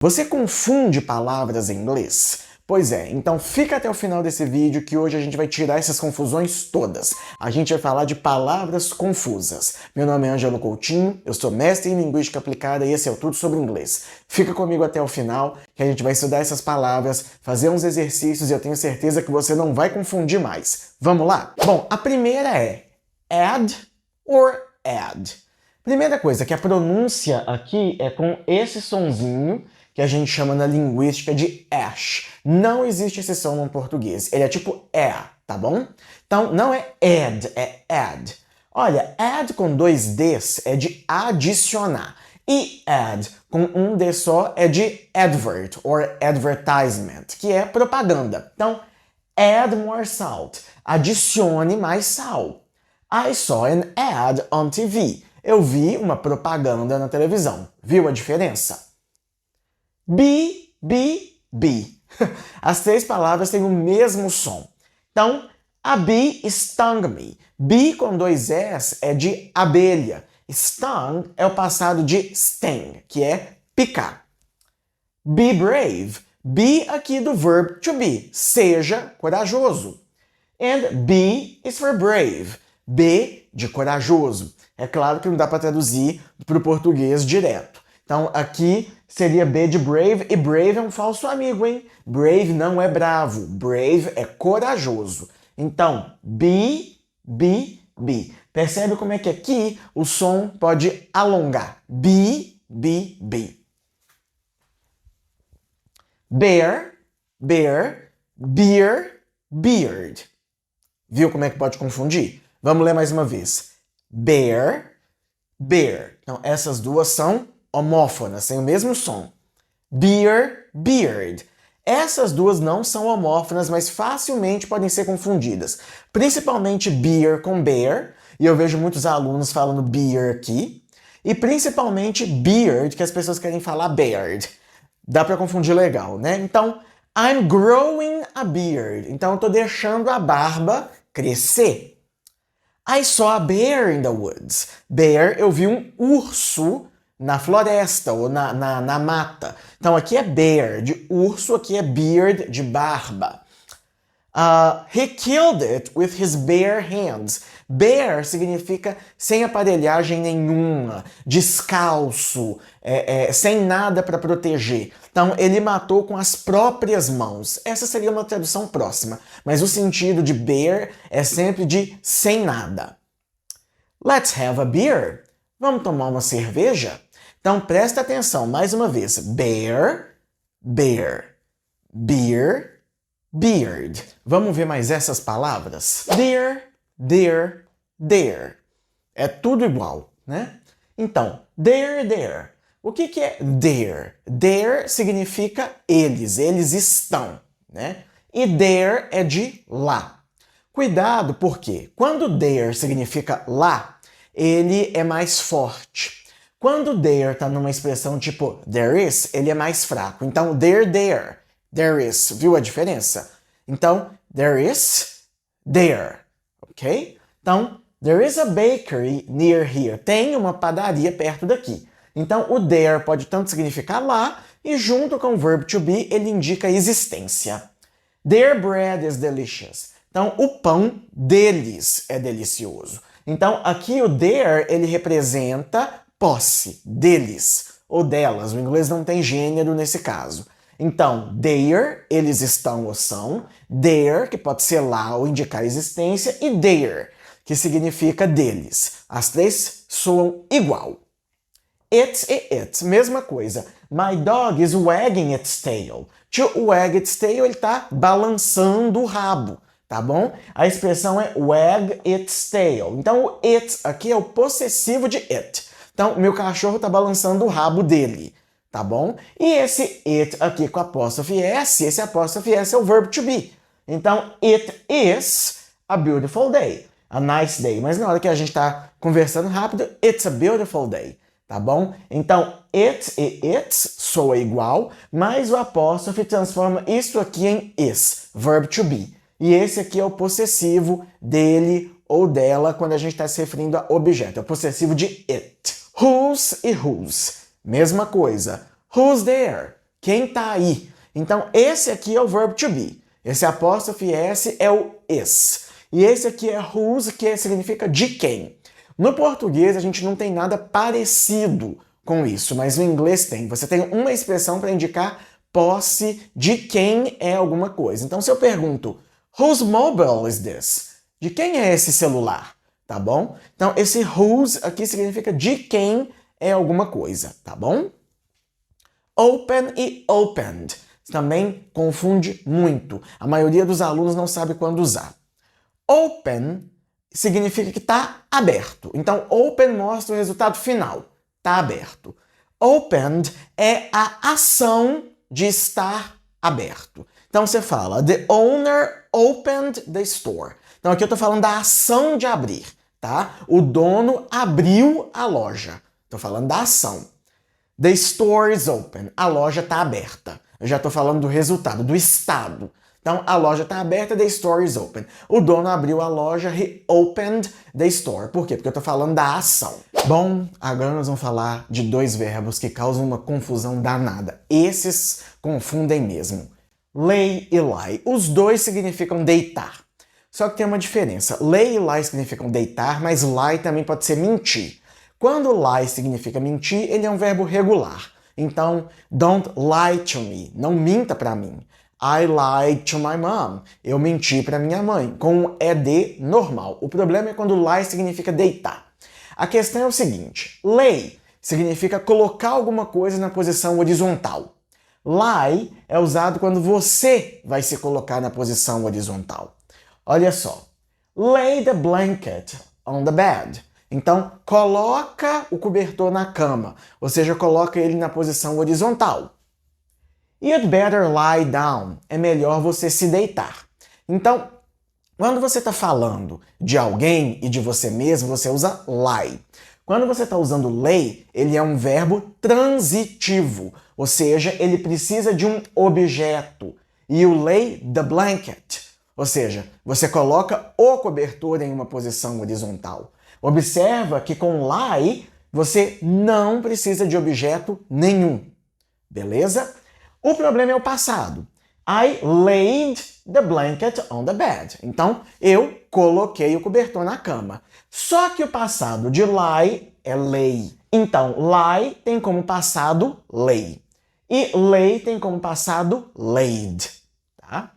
Você confunde palavras em inglês? Pois é, então fica até o final desse vídeo que hoje a gente vai tirar essas confusões todas. A gente vai falar de palavras confusas. Meu nome é Ângelo Coutinho, eu sou mestre em Linguística Aplicada e esse é o Tudo Sobre Inglês. Fica comigo até o final que a gente vai estudar essas palavras, fazer uns exercícios e eu tenho certeza que você não vai confundir mais. Vamos lá? Bom, a primeira é add or add. Primeira coisa, que a pronúncia aqui é com esse sonzinho que a gente chama na linguística de ash. Não existe esse som no português. Ele é tipo tá bom? Então, não é add, é add. Olha, add com dois Ds é de adicionar. E add com um D só é de advert, or advertisement, que é propaganda. Então, add more salt. Adicione mais sal. I saw an ad on TV. Eu vi uma propaganda na televisão. Viu a diferença? Bee, bee, bee. As três palavras têm o mesmo som. Então, a bee stung me. Bee com dois S é de abelha. Stung é o passado de sting, que é picar. Be brave. Be aqui do verb to be. Seja corajoso. And B is for brave. B de corajoso. É claro que não dá para traduzir para o português direto. Então, aqui seria B de brave, e brave é um falso amigo, hein? Brave não é bravo, brave é corajoso. Então, be, be, be. Percebe como é que aqui o som pode alongar? Be, be, be. Bear, bear, beer, beard. Viu como é que pode confundir? Vamos ler mais uma vez. Bear, bear. Então, essas duas são homófonas, têm o mesmo som. Beer, beard. Essas duas não são homófonas, mas facilmente podem ser confundidas. Principalmente beer com bear, e eu vejo muitos alunos falando beer aqui. E principalmente beard, que as pessoas querem falar beard. Dá para confundir legal, né? Então, I'm growing a beard. Então, eu tô deixando a barba crescer. I saw a bear in the woods. Bear, eu vi um urso na floresta ou na mata. Então aqui é bear, de urso, aqui é beard, de barba. He killed it with his bare hands. Bare significa sem aparelhagem nenhuma, descalço, sem nada para proteger. Então, ele matou com as próprias mãos. Essa seria uma tradução próxima, mas o sentido de bare é sempre de sem nada. Let's have a beer. Vamos tomar uma cerveja? Então, presta atenção, mais uma vez. Bear, bear, beer, beard. Vamos ver mais essas palavras? Dear, dear, there. É tudo igual, né? Então, there, there. O que é there? There significa eles estão, né? E there é de lá. Cuidado, porque quando there significa lá, ele é mais forte. Quando there está numa expressão tipo there is, ele é mais fraco. Então, there is. Viu a diferença? Então, there is, there. Ok? Então, there is a bakery near here. Tem uma padaria perto daqui. Então, o there pode tanto significar lá, e junto com o verb to be, ele indica existência. Their bread is delicious. Então, o pão deles é delicioso. Então, aqui o their, ele representa posse, deles, ou delas. O inglês não tem gênero nesse caso. Então, their, eles estão ou são. Their, que pode ser lá ou indicar existência. E their, que significa deles. As três soam igual. It e it, mesma coisa. My dog is wagging its tail. To wag its tail, ele está balançando o rabo, tá bom? A expressão é wag its tail. Então, o it aqui é o possessivo de it. Então, meu cachorro está balançando o rabo dele, tá bom? E esse it aqui com apóstrofe S, esse apóstrofe S é o verb to be. Então, it is a beautiful day. A nice day. Mas na hora que a gente está conversando rápido, it's a beautiful day. Tá bom? Então, it e its soa igual, mas o apóstrofe transforma isso aqui em is, verb to be. E esse aqui é o possessivo dele ou dela quando a gente está se referindo a objeto. É o possessivo de it. Whose e whose. Mesma coisa. Who's there? Quem tá aí? Então, esse aqui é o verbo to be. Esse apóstrofe S é o is. E esse aqui é whose, que significa de quem. No português, a gente não tem nada parecido com isso, mas no inglês tem. Você tem uma expressão para indicar posse de quem é alguma coisa. Então, se eu pergunto, whose mobile is this? De quem é esse celular? Tá bom? Então, esse whose aqui significa de quem é alguma coisa, tá bom? Open e opened também confunde muito. A maioria dos alunos não sabe quando usar. Open significa que está aberto. Então, open mostra o resultado final. Está aberto. Opened é a ação de estar aberto. Então, você fala, the owner opened the store. Então, aqui eu estou falando da ação de abrir, tá? O dono abriu a loja. Estou falando da ação. The store is open. A loja está aberta. Eu já estou falando do resultado, do estado. Então, a loja está aberta, the store is open. O dono abriu a loja, he opened the store. Por quê? Porque eu estou falando da ação. Bom, agora nós vamos falar de dois verbos que causam uma confusão danada. Esses confundem mesmo. Lay e lie. Os dois significam deitar. Só que tem uma diferença. Lay e lie significam deitar, mas lie também pode ser mentir. Quando lie significa mentir, ele é um verbo regular. Então, don't lie to me. Não minta para mim. I lied to my mom. Eu menti para minha mãe, com um ED normal. O problema é quando lie significa deitar. A questão é o seguinte. Lay significa colocar alguma coisa na posição horizontal. Lie é usado quando você vai se colocar na posição horizontal. Olha só. Lay the blanket on the bed. Então, coloca o cobertor na cama, ou seja, coloca ele na posição horizontal. You'd better lie down. É melhor você se deitar. Então, quando você está falando de alguém e de você mesmo, você usa lie. Quando você está usando lay, ele é um verbo transitivo, ou seja, ele precisa de um objeto. You lay the blanket, ou seja, você coloca o cobertor em uma posição horizontal. Observa que com lie você não precisa de objeto nenhum. Beleza? O problema é o passado. I laid the blanket on the bed. Então, eu coloquei o cobertor na cama. Só que o passado de lie é lay. Então, lie tem como passado lay. E lay tem como passado laid. Tá?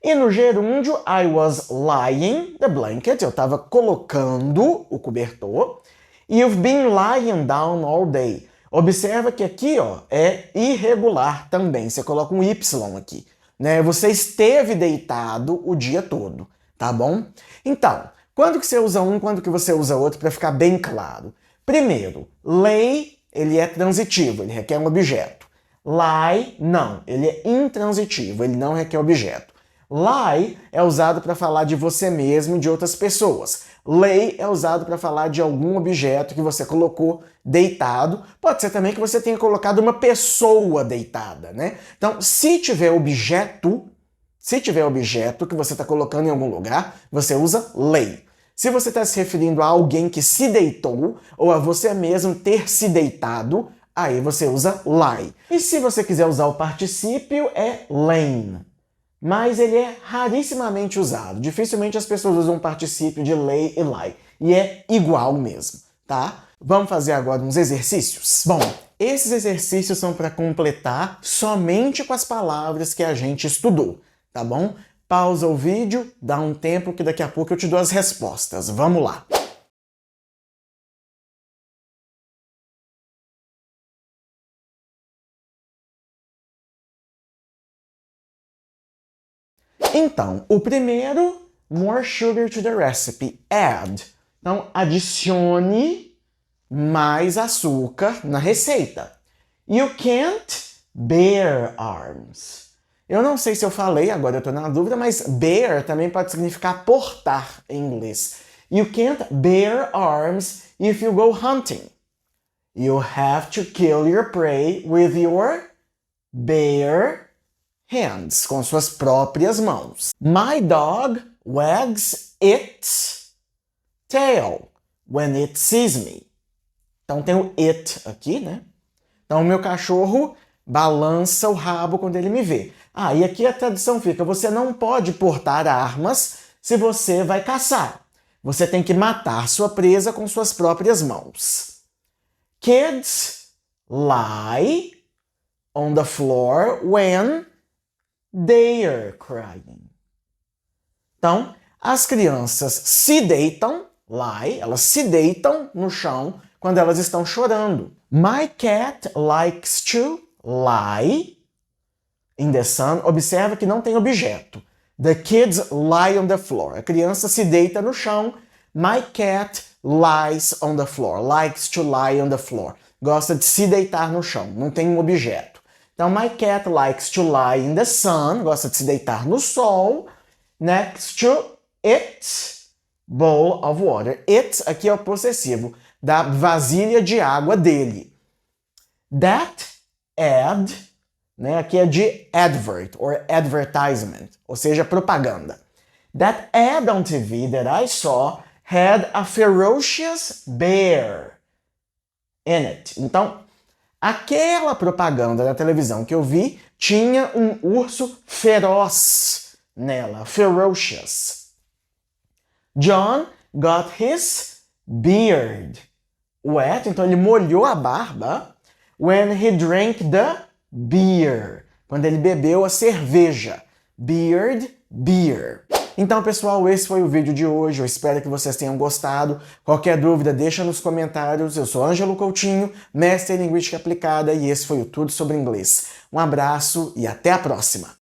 E no gerúndio, I was lying the blanket. Eu estava colocando o cobertor. You've been lying down all day. Observa que aqui ó, é irregular também. Você coloca um Y aqui. Né? Você esteve deitado o dia todo. Tá bom? Então, quando que você usa um, quando que você usa outro, para ficar bem claro? Primeiro, lay, ele é transitivo, ele requer um objeto. Lie, não, ele é intransitivo, ele não requer objeto. Lie é usado para falar de você mesmo e de outras pessoas. Lay é usado para falar de algum objeto que você colocou deitado. Pode ser também que você tenha colocado uma pessoa deitada, né? Então, se tiver objeto que você está colocando em algum lugar, você usa lay. Se você está se referindo a alguém que se deitou ou a você mesmo ter se deitado, aí você usa lie. E se você quiser usar o particípio, é lain. Mas ele é rarissimamente usado. Dificilmente as pessoas usam o particípio de lay e lie. E é igual mesmo, tá? Vamos fazer agora uns exercícios? Bom, esses exercícios são para completar somente com as palavras que a gente estudou, tá bom? Pausa o vídeo, dá um tempo que daqui a pouco eu te dou as respostas. Vamos lá! Então, o primeiro, more sugar to the recipe, add. Então, adicione mais açúcar na receita. You can't bear arms. Eu não sei se eu falei, agora eu tô na dúvida, mas bear também pode significar portar em inglês. You can't bear arms if you go hunting. You have to kill your prey with your bare hands, com suas próprias mãos. My dog wags its tail when it sees me. Então tem o it aqui, né? Então o meu cachorro balança o rabo quando ele me vê. Ah, e aqui a tradução fica: você não pode portar armas se você vai caçar. Você tem que matar sua presa com suas próprias mãos. Kids lie on the floor when they're crying. Então, as crianças se deitam, lie, elas se deitam no chão quando elas estão chorando. My cat likes to lie in the sun. Observa que não tem objeto. The kids lie on the floor. A criança se deita no chão. My cat lies on the floor. Likes to lie on the floor. Gosta de se deitar no chão. Não tem um objeto. Então, my cat likes to lie in the sun. Gosta de se deitar no sol. Next to its bowl of water. It aqui é o possessivo da vasilha de água dele. That ad, né, aqui é de advert, or advertisement, ou seja, propaganda. That ad on TV that I saw had a ferocious bear in it. Então, aquela propaganda da televisão que eu vi tinha um urso feroz nela, ferocious. John got his beard wet, então ele molhou a barba when he drank the beer, quando ele bebeu a cerveja. Beard, beer. Então, pessoal, esse foi o vídeo de hoje. Eu espero que vocês tenham gostado. Qualquer dúvida, deixa nos comentários. Eu sou Ângelo Coutinho, mestre em Linguística Aplicada, e esse foi o Tudo Sobre Inglês. Um abraço e até a próxima!